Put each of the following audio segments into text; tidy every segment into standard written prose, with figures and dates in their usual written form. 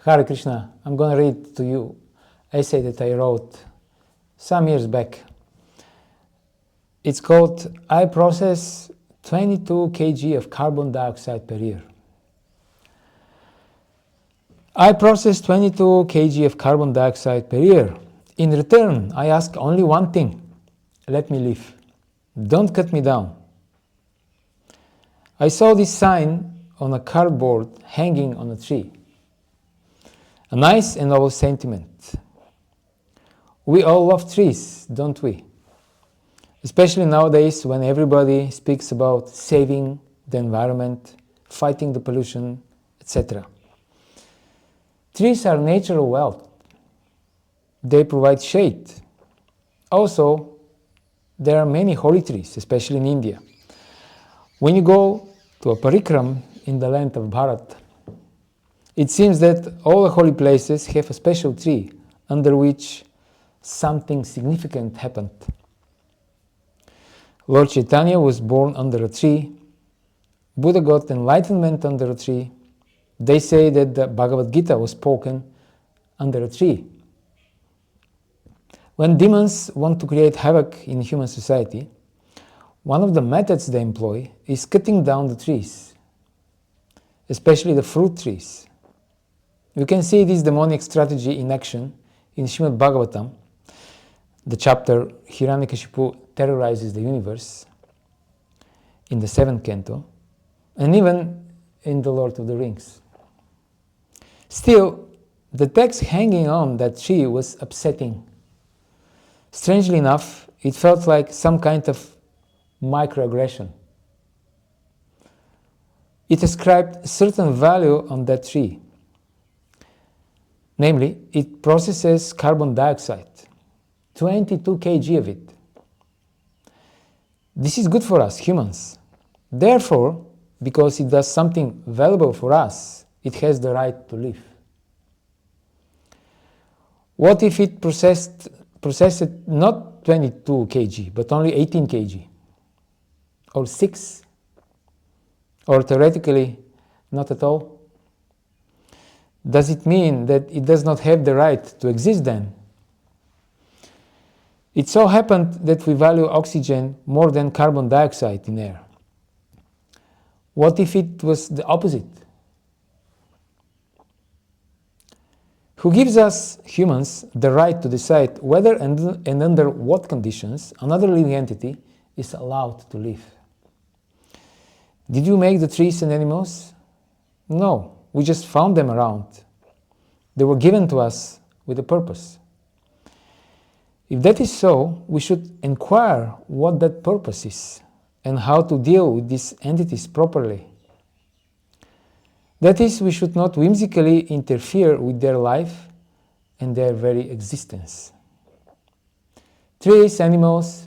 Hare Krishna, I'm going to read to you an essay that I wrote some years back. It's called I process 22 kg of carbon dioxide per year. I process 22 kg of carbon dioxide per year. In return, I ask only one thing. Let me live. Don't cut me down. I saw this sign on a cardboard hanging on a tree. A nice and noble sentiment. We all love trees, don't we? Especially nowadays when everybody speaks about saving the environment, fighting the pollution, etc. Trees are natural wealth. They provide shade. Also, there are many holy trees, especially in India. When you go to a parikram in the land of Bharat, it seems that all the holy places have a special tree under which something significant happened. Lord Chaitanya was born under a tree. Buddha got enlightenment under a tree. They say that the Bhagavad Gita was spoken under a tree. When demons want to create havoc in human society, one of the methods they employ is cutting down the trees, especially the fruit trees. You can see this demonic strategy in action in Srimad Bhagavatam, the chapter Hiranyakashipu terrorizes the universe, in the 7th canto, and even in the Lord of the Rings. Still, the text hanging on that tree was upsetting. Strangely enough, it felt like some kind of microaggression. It ascribed a certain value on that tree. Namely, it processes carbon dioxide, 22 kg of it. This is good for us, humans. Therefore, because it does something valuable for us, it has the right to live. What if it processed not 22 kg, but only 18 kg? Or 6? Or theoretically, not at all? Does it mean that it does not have the right to exist then? It so happened that we value oxygen more than carbon dioxide in air. What if it was the opposite? Who gives us, humans, the right to decide whether and under what conditions another living entity is allowed to live? Did you make the trees and animals? No, we just found them around. They were given to us with a purpose. If that is so, we should inquire what that purpose is and how to deal with these entities properly. That is, we should not whimsically interfere with their life and their very existence. Trees, animals,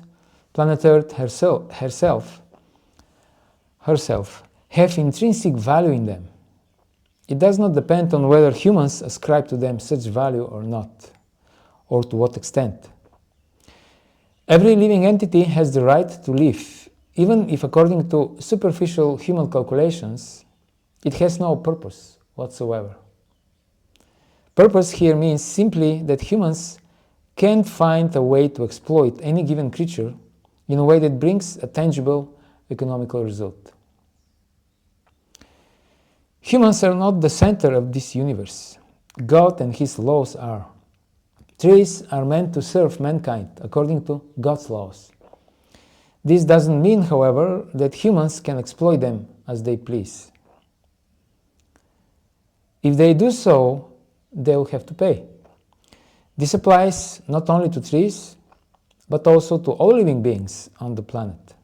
planet Earth herself have intrinsic value in them. It does not depend on whether humans ascribe to them such value or not, or to what extent. Every living entity has the right to live, even if according to superficial human calculations, it has no purpose whatsoever. Purpose here means simply that humans can't find a way to exploit any given creature in a way that brings a tangible economical result. Humans are not the center of this universe. God and His laws are. Trees are meant to serve mankind according to God's laws. This doesn't mean, however, that humans can exploit them as they please. If they do so, they will have to pay. This applies not only to trees, but also to all living beings on the planet.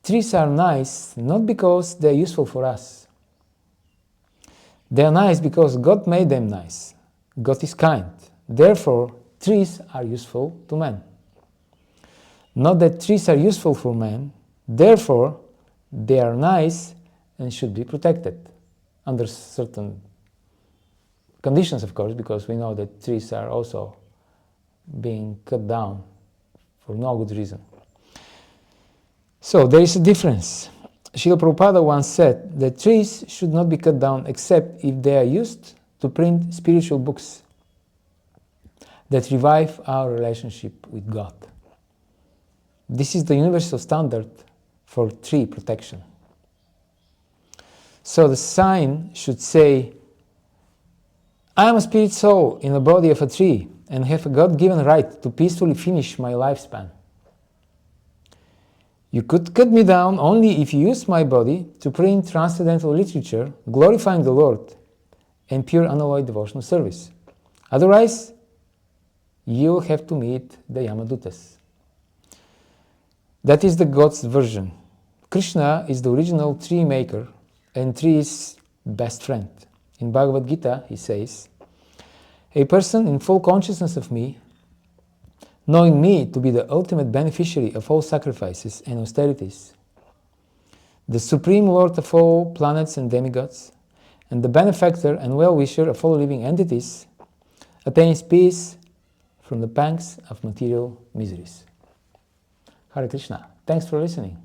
Trees are nice not because they are useful for us. They are nice because God made them nice. God is kind. Therefore, trees are useful to man. Not that trees are useful for man, therefore, they are nice and should be protected under certain conditions, of course, because we know that trees are also being cut down for no good reason. So there is a difference. Srila Prabhupada once said that trees should not be cut down except if they are used to print spiritual books that revive our relationship with God. This is the universal standard for tree protection. So the sign should say, I am a spirit soul in the body of a tree and have a God-given right to peacefully finish my lifespan. You could cut me down only if you use my body to print transcendental literature, glorifying the Lord and pure unalloyed devotional service. Otherwise, you'll have to meet the Yamadutas. That is the God's version. Krishna is the original tree maker and tree's best friend. In Bhagavad Gita, he says, a person in full consciousness of me, knowing me to be the ultimate beneficiary of all sacrifices and austerities, the supreme lord of all planets and demigods, and the benefactor and well-wisher of all living entities, attains peace from the pangs of material miseries. Hare Krishna. Thanks for listening.